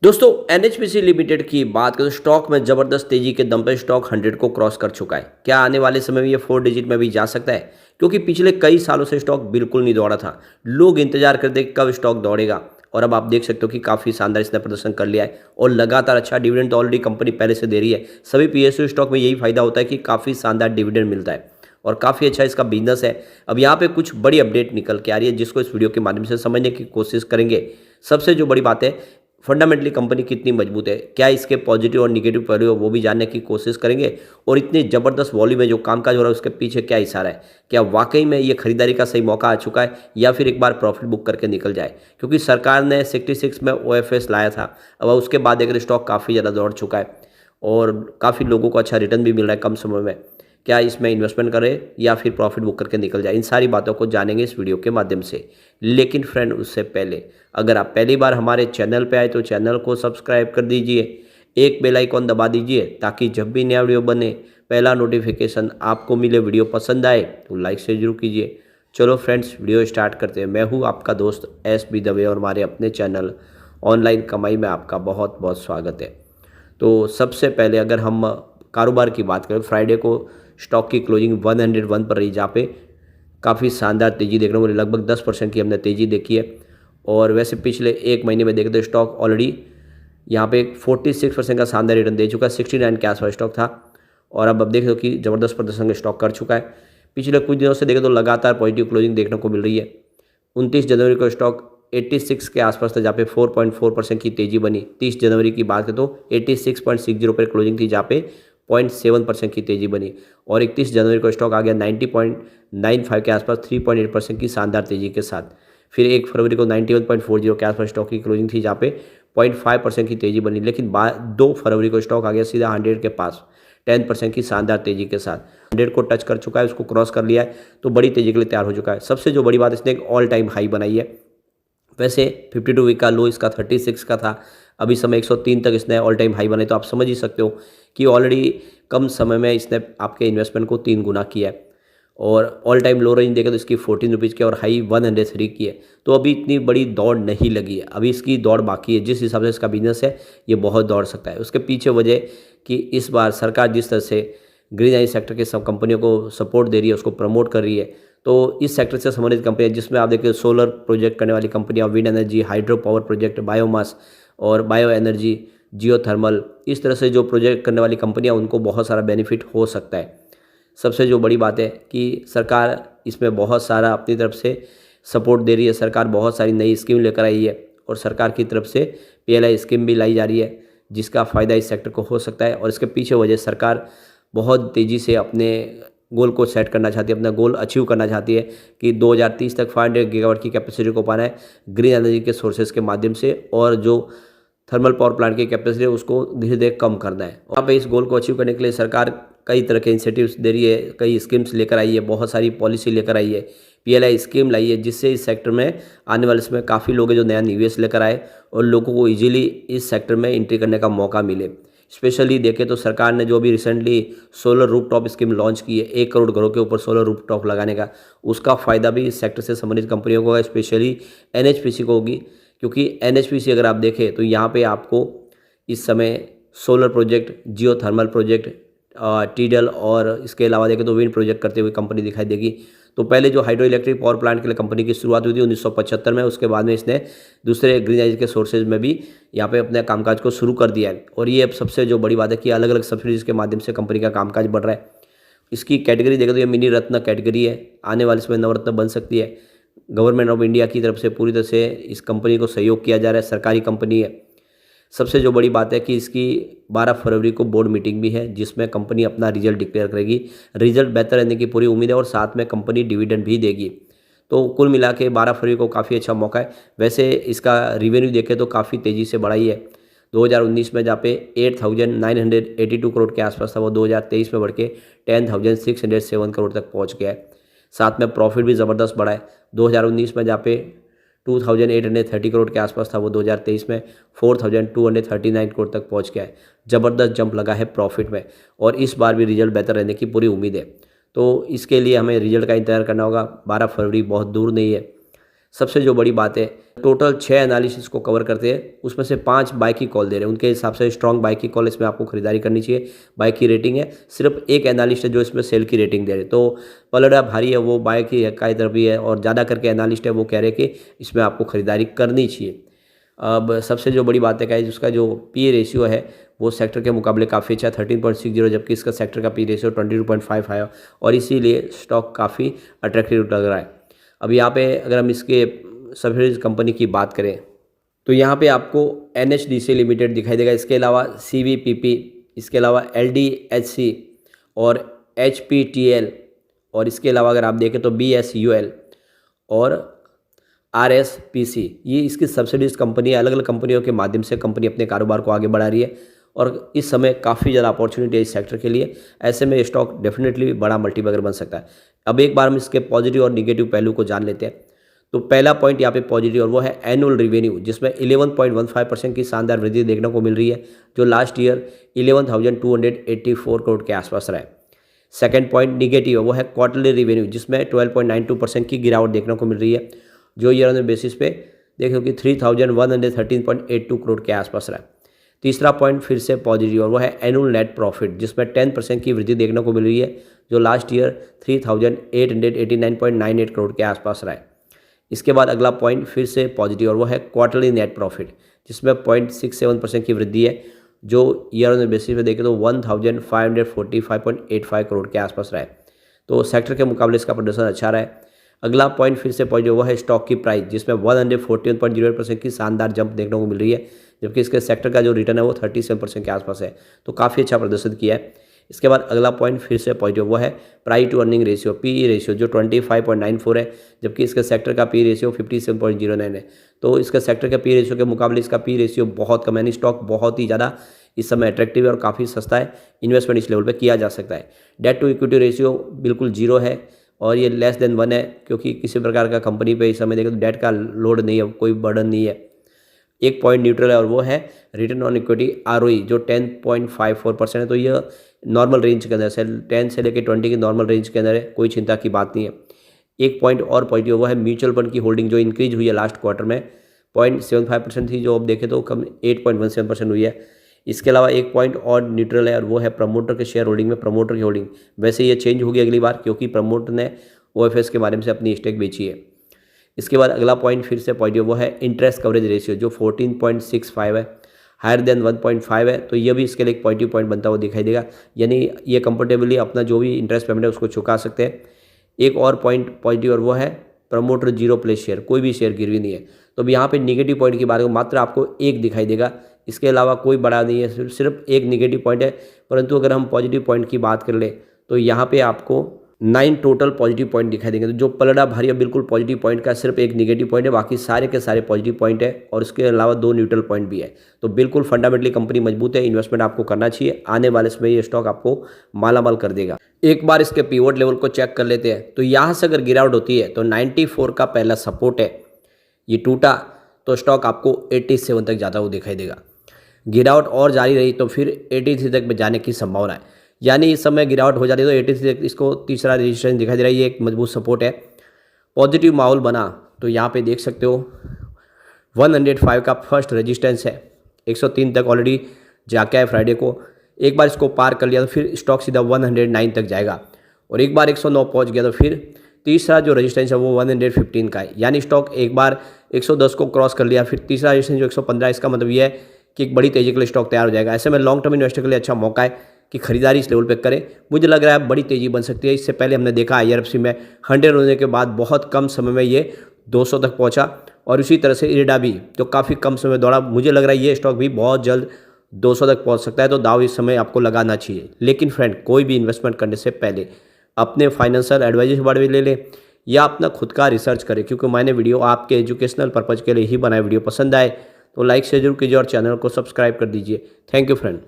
दोस्तों NHPC limited की बात करें तो स्टॉक में जबरदस्त तेजी के दम पर स्टॉक 100 को क्रॉस कर चुका है। क्या आने वाले समय में ये 4 डिजिट में भी जा सकता है? क्योंकि पिछले कई सालों से स्टॉक बिल्कुल नहीं दौड़ा था। लोग इंतजार करते कि कब स्टॉक दौड़ेगा और अब आप देख सकते हो कि काफ़ी शानदार इसने प्रदर्शन कर लिया है और लगातार अच्छा डिविडेंड तो ऑलरेडी कंपनी पहले से दे रही है। सभी पीएसयू स्टॉक में यही फायदा होता है कि काफ़ी शानदार डिविडेंड मिलता है और काफ़ी अच्छा इसका बिजनेस है। अब यहाँ पे कुछ बड़ी अपडेट निकल के आ रही है जिसको इस वीडियो के माध्यम से समझने की कोशिश करेंगे। सबसे जो बड़ी बात है, फंडामेंटली कंपनी कितनी मजबूत है, क्या इसके पॉजिटिव और निगेटिव पहलू है वो भी जानने की कोशिश करेंगे। और इतनी ज़बरदस्त वॉल्यूम में जो कामकाज हो रहा है उसके पीछे क्या इशारा है, क्या वाकई में ये खरीदारी का सही मौका आ चुका है या फिर एक बार प्रॉफिट बुक करके निकल जाए। क्योंकि सरकार ने 66 में ओएफएस लाया था, अब उसके बाद एक स्टॉक काफ़ी ज़्यादा दौड़ चुका है और काफ़ी लोगों को अच्छा रिटर्न भी मिल रहा है कम समय में। क्या इसमें इन्वेस्टमेंट करें या फिर प्रॉफिट बुक करके निकल जाए, इन सारी बातों को जानेंगे इस वीडियो के माध्यम से। लेकिन फ्रेंड उससे पहले अगर आप पहली बार हमारे चैनल पे आए तो चैनल को सब्सक्राइब कर दीजिए, एक बेल आइकॉन दबा दीजिए ताकि जब भी नया वीडियो बने पहला नोटिफिकेशन आपको मिले। वीडियो पसंद आए तो लाइक से जरूर कीजिए। चलो फ्रेंड्स वीडियो स्टार्ट करते हैं। मैं हूँ आपका दोस्त SB दवे और हमारे अपने चैनल ऑनलाइन कमाई में आपका बहुत बहुत स्वागत है। तो सबसे पहले अगर हम कारोबार की बात करें, फ्राइडे को स्टॉक की क्लोजिंग 101 पर रही, जहाँ पे काफ़ी शानदार तेज़ी देखने को मिली। लगभग 10% की हमने तेज़ी देखी है और वैसे पिछले एक महीने में देखें तो स्टॉक ऑलरेडी यहाँ पे 46% का शानदार रिटर्न दे चुका है। 69 के आसपास स्टॉक था और अब देख लो कि ज़बरदस्त प्रदर्शन स्टॉक कर चुका है। पिछले कुछ दिनों से देखें तो लगातार पॉजिटिव क्लोजिंग देखने को मिल रही है। 29 जनवरी को स्टॉक 86 के आसपास था, जहाँ पे 4.4% की तेज़ी बनी। 30 जनवरी की बात करें तो 86.60 पर क्लोजिंग थी, जहाँ पे 0.7% की तेज़ी बनी और 31 जनवरी को स्टॉक आ गया 90.95 के आसपास 3.8% की शानदार तेज़ी के साथ। फिर 1 फरवरी को 91.40 के आसपास स्टॉक की क्लोजिंग थी, जहाँ पे 0.5% की तेज़ी बनी। लेकिन 2 फरवरी को स्टॉक आ गया सीधा 100 के पास 10% की शानदार तेज़ी के साथ। 100 को टच कर चुका है, उसको क्रॉस कर लिया है तो बड़ी तेज़ी के लिए तैयार हो चुका है। सबसे जो बड़ी बात, इसने एक ऑल टाइम हाई बनाई है। वैसे 52 वीक का लो इसका 36 का था, अभी समय 103 तक इसने ऑल टाइम हाई बनाई। तो आप समझ ही सकते हो कि ऑलरेडी कम समय में इसने आपके इन्वेस्टमेंट को 3 गुना किया है। और ऑल टाइम लो रेंज देखें तो इसकी 14 रुपीज़ की और हाई 103 की है। तो अभी इतनी बड़ी दौड़ नहीं लगी है, अभी इसकी दौड़ बाकी है। जिस हिसाब से इसका बिजनेस है ये बहुत दौड़ सकता है। उसके पीछे वजह कि इस बार सरकार जिस तरह से ग्रीन एनर्जी सेक्टर के सब कंपनियों को सपोर्ट दे रही है, उसको प्रमोट कर रही है। तो इस सेक्टर से संबंधित कंपनियां जिसमें आप देखिए सोलर प्रोजेक्ट करने वाली कंपनियां, wind energy, hydro power project, biomass और बायो एनर्जी, जियो थर्मल, इस तरह से जो प्रोजेक्ट करने वाली कंपनियां, उनको बहुत सारा बेनिफिट हो सकता है। सबसे जो बड़ी बात है कि सरकार इसमें बहुत सारा अपनी तरफ से सपोर्ट दे रही है। सरकार बहुत सारी नई स्कीम लेकर आई है और सरकार की तरफ से PLI स्कीम भी लाई जा रही है, जिसका फ़ायदा इस सेक्टर को हो सकता है। और इसके पीछे वजह सरकार बहुत तेज़ी से अपने गोल को सेट करना चाहती है, अपना गोल अचीव करना चाहती है कि 2030 तक 500 गीगावाट की कैपेसिटी को पाना है ग्रीन एनर्जी के सोर्सेज के माध्यम से, और जो थर्मल पावर प्लांट की कैपेसिटी है उसको धीरे धीरे कम करना है। वहाँ पे इस गोल को अचीव करने के लिए सरकार कई तरह के इंसेटिव्स दे रही है, कई स्कीम्स लेकर आई है, बहुत सारी पॉलिसी लेकर आई है, PLI स्कीम लाई है, जिससे इस सेक्टर में आने वाले समय काफ़ी लोग हैं जो नया निवेश लेकर आए और लोगों को ईजिली इस सेक्टर में एंट्री करने का मौका मिले। स्पेशली देखें तो सरकार ने जो अभी recently solar rooftop scheme launch की है, 1 करोड़ घरों के ऊपर सोलर रूफटॉप लगाने का, उसका फ़ायदा भी इस सेक्टर से संबंधित कंपनियों को होगा, स्पेशली NHPC को होगी। क्योंकि NHPC अगर आप देखें तो यहाँ पे आपको इस समय सोलर प्रोजेक्ट, जियो थर्मल प्रोजेक्ट, टीडल और इसके अलावा देखें तो विंड प्रोजेक्ट करते हुए कंपनी दिखाई देगी। तो पहले जो हाइड्रो इलेक्ट्रिक पावर प्लांट के लिए कंपनी की शुरुआत हुई थी 1975 में, उसके बाद में इसने दूसरे ग्रीन एनर्जी के सोर्सेज में भी यहाँ पे अपने कामकाज को शुरू कर दिया है। और ये अब सबसे जो बड़ी बात है कि अलग अलग सब्सिडीज के माध्यम से कंपनी का कामकाज बढ़ रहा है। इसकी कैटेगरी देखें तो ये मिनी रत्न कैटेगरी है, आने वाले समय नवरत्न बन सकती है। गवर्नमेंट ऑफ इंडिया की तरफ से पूरी तरह से इस कंपनी को सहयोग किया जा रहा है, सरकारी कंपनी है। सबसे जो बड़ी बात है कि इसकी 12 फरवरी को बोर्ड मीटिंग भी है, जिसमें कंपनी अपना रिजल्ट डिक्लेयर करेगी। रिजल्ट बेहतर रहने की पूरी उम्मीद है और साथ में कंपनी डिविडेंड भी देगी। तो कुल मिला के 12 फरवरी को काफ़ी अच्छा मौका है। वैसे इसका रिवेन्यू देखें तो काफ़ी तेज़ी से बढ़ाई है। 2019 में जहाँ पे 8,982 करोड़ के आसपास था, वो 2023 में बढ़ के 10,607 करोड़ तक पहुँच गया है। साथ में प्रॉफिट भी ज़बरदस्त बढ़ा है। 2019 में जहाँ पे 2,830 करोड़ के आसपास था, वो 2023 में 4,239 करोड़ तक पहुंच गया है। ज़बरदस्त जंप लगा है प्रॉफिट में और इस बार भी रिजल्ट बेहतर रहने की पूरी उम्मीद है। तो इसके लिए हमें रिजल्ट का इंतजार करना होगा, 12 फरवरी बहुत दूर नहीं है। सबसे जो बड़ी बात है, टोटल 6 एनालिसिस को कवर करते हैं, उसमें से 5 बाय की कॉल दे रहे हैं। उनके हिसाब से स्ट्रॉन्ग बाय की कॉल इसमें आपको खरीदारी करनी चाहिए। बाय की रेटिंग है, सिर्फ एक एनालिस्ट है जो इसमें सेल की रेटिंग दे रहे हैं। तो पलड़ा भारी है, वो बाय की तरफ भी है, और ज़्यादा करके एनालिस्ट है वो कह रहे हैं कि इसमें आपको खरीदारी करनी चाहिए। अब सबसे जो बड़ी बात है गाइस, उसका जो पी रेशियो है वो सेक्टर के मुकाबले काफ़ी अच्छा है, 13.60, जबकि इसका सेक्टर का पी रेशियो 22.5 है, और इसीलिए स्टॉक काफ़ी अट्रैक्टिव लग रहा है। अब यहाँ पे अगर हम इसके सब्सिडीज कंपनी की बात करें तो यहाँ पे आपको NHDC लिमिटेड दिखाई देगा, इसके अलावा CVPP, इसके अलावा LDHC और HPTL, और इसके अलावा अगर आप देखें तो BSUL और RSPC, ये इसकी सब्सिडीज कंपनी है। अलग अलग कंपनियों के माध्यम से कंपनी अपने कारोबार को आगे बढ़ा रही है, और इस समय काफ़ी ज़्यादा अपॉर्चुनिटी है इस सेक्टर के लिए। ऐसे में स्टॉक डेफिनेटली बड़ा मल्टीबैगर बन सकता है। अब एक बार हम इसके पॉजिटिव और निगेटिव पहलू को जान लेते हैं। तो पहला पॉइंट यहाँ पे पॉजिटिव, और वो है एनुअल रिवेन्यू, जिसमें 11.15% की शानदार वृद्धि देखने को मिल रही है, जो लास्ट ईयर 11,284 करोड़ के आसपास रहा है। सेकेंड पॉइंट निगेटिव है, वो है क्वार्टरली रिवेन्यू, जिसमें 12.92% की गिरावट देखने को मिल रही है, जो ईयर ऑन बेसिस पे देखो कि 3,113.82 करोड़ के आसपास रहा है। तीसरा पॉइंट फिर से पॉजिटिव, और वो है एनुअल नेट प्रॉफिट, जिसमें 10% की वृद्धि देखने को मिल रही है, जो लास्ट ईयर 3,889.98 करोड़ के आसपास रहा है। इसके बाद अगला पॉइंट फिर से पॉजिटिव, और वो है क्वार्टरली नेट प्रॉफिट, जिसमें 0.67% की वृद्धि है, जो ईयर ऑन बेसिस पे देखें तो 1,545.85 करोड़ के आसपास रहा है। तो सेक्टर के मुकाबले इसका प्रदर्शन अच्छा रहा है। अगला पॉइंट फिर से पॉजिटिव, वो है स्टॉक की प्राइस, जिसमें 141.08% की शानदार जंप देखने को मिल रही है, जबकि इसके सेक्टर का जो रिटर्न है वो 37% के आसपास है। तो काफ़ी अच्छा प्रदर्शन किया है। इसके बाद अगला पॉइंट फिर से पॉजिटिव, वो है price to earning ratio, PE ratio, जो 25.94 है, जबकि इसके सेक्टर का PE रेशियो 57.09 है। तो इसके सेक्टर के PE रेशियो के मुकाबले इसका PE रेशियो बहुत कम है, यानी स्टॉक बहुत ही ज़्यादा इस समय अट्रैक्टिव है और काफ़ी सस्ता है, इन्वेस्टमेंट इस लेवल पे किया जा सकता है। डेट टू इक्विटी रेशियो बिल्कुल जीरो है, और ये लेस देन 1 है, क्योंकि किसी प्रकार का कंपनी पे इस समय देखें तो डेट का लोड नहीं है, कोई बर्डन नहीं है। एक पॉइंट न्यूट्रल है, और वो है रिटर्न ऑन इक्विटी ROE, जो 10.54% है। तो यह नॉर्मल रेंज के अंदर से 10 से लेकर 20 की नॉर्मल रेंज के अंदर है, कोई चिंता की बात नहीं है। एक पॉइंट और पॉजिटिव, वो है म्यूचुअल फंड की होल्डिंग, जो इंक्रीज हुई है लास्ट क्वार्टर में, 0.75% थी, जो अब देखें तो कम 8.17% हुई है। इसके अलावा एक पॉइंट और न्यूट्रल है, और वो है प्रमोटर के शेयर होल्डिंग में, प्रमोटर की होल्डिंग वैसे ये चेंज होगी अगली बार, क्योंकि प्रमोटर ने OFS के माध्यम से अपनी स्टेक बेची है। इसके बाद अगला पॉइंट फिर से पॉजिटिव, वो है इंटरेस्ट कवरेज रेशियो, जो 14.65 है, हायर देन 1.5 है। तो ये भी इसके लिए एक पॉजिटिव पॉइंट बनता हुआ दिखाई देगा, यानी ये कंफर्टेबली अपना जो भी इंटरेस्ट पेमेंट है उसको चुका सकते हैं। एक और पॉइंट पॉजिटिव, और वो है प्रमोटर जीरो प्लेस शेयर, कोई भी शेयर गिरवी नहीं है। तो अब यहाँ पे निगेटिव पॉइंट की बात हो, मात्र आपको एक दिखाई देगा, इसके अलावा कोई बड़ा नहीं है, सिर्फ एक निगेटिव पॉइंट है। परंतु अगर हम पॉजिटिव पॉइंट की बात कर ले तो यहाँ पे आपको 9 टोटल पॉजिटिव पॉइंट दिखाई देंगे। तो जो पलड़ा भारी है बिल्कुल पॉजिटिव पॉइंट का सिर्फ एक निगेटिव पॉइंट है, बाकी सारे के सारे पॉजिटिव पॉइंट है, और उसके अलावा 2 न्यूट्रल पॉइंट भी है। तो बिल्कुल फंडामेंटली कंपनी मजबूत है, इन्वेस्टमेंट आपको करना चाहिए, आने वाले समय ये स्टॉक आपको मालामाल कर देगा। एक बार इसके पिवट लेवल को चेक कर लेते हैं, तो यहाँ से अगर गिरावट होती है तो 94 का पहला सपोर्ट है, ये टूटा तो स्टॉक आपको 87 तक जाता हुआ दिखाई देगा। गिरावट और जारी रही तो फिर 83 तक जाने की संभावना है, यानी इस समय गिरावट हो जाती है तो 83 तक इसको तीसरा रजिस्ट्रेशन दिखाई दे रहा है, ये एक मजबूत सपोर्ट है। पॉजिटिव माहौल बना तो यहाँ पे देख सकते हो 105 का फर्स्ट रेजिस्टेंस है, 103 तक ऑलरेडी जाके है फ्राइडे को। एक बार इसको पार कर लिया तो फिर स्टॉक सीधा 109 तक जाएगा, और एक बार 109 पहुँच गया तो फिर तीसरा जो रेजिस्टेंस है वो 115 का है, यानी स्टॉक एक बार 110 को क्रॉस कर लिया, फिर तीसरा रेजिस्टेंस जो 115, इसका मतलब ये है कि एक बड़ी तेजी के लिए स्टॉक तैयार हो जाएगा। ऐसे में लॉन्ग टर्म इन्वेस्टर के लिए अच्छा मौका है कि खरीदारी इस लेवल पे करें। मुझे लग रहा है बड़ी तेजी बन सकती है। इससे पहले हमने देखा IRFC में 100 होने के बाद बहुत कम समय में ये 200 तक पहुंचा, और उसी तरह से इरडा भी जो काफ़ी कम समय दौड़ा। मुझे लग रहा है ये स्टॉक भी बहुत जल्द 200 तक पहुंच सकता है, तो दाव इस समय आपको लगाना चाहिए। लेकिन फ्रेंड, कोई भी इन्वेस्टमेंट करने से पहले अपने फाइनेंशियल एडवाइजर के बारे में ले लें या अपना खुद का रिसर्च करें, क्योंकि मैंने वीडियो आपके एजुकेशनल पर्पज़ के लिए ही बनाया। वीडियो पसंद आए तो लाइक शेयर जरूर कीजिए और चैनल को सब्सक्राइब कर दीजिए। Thank you friend.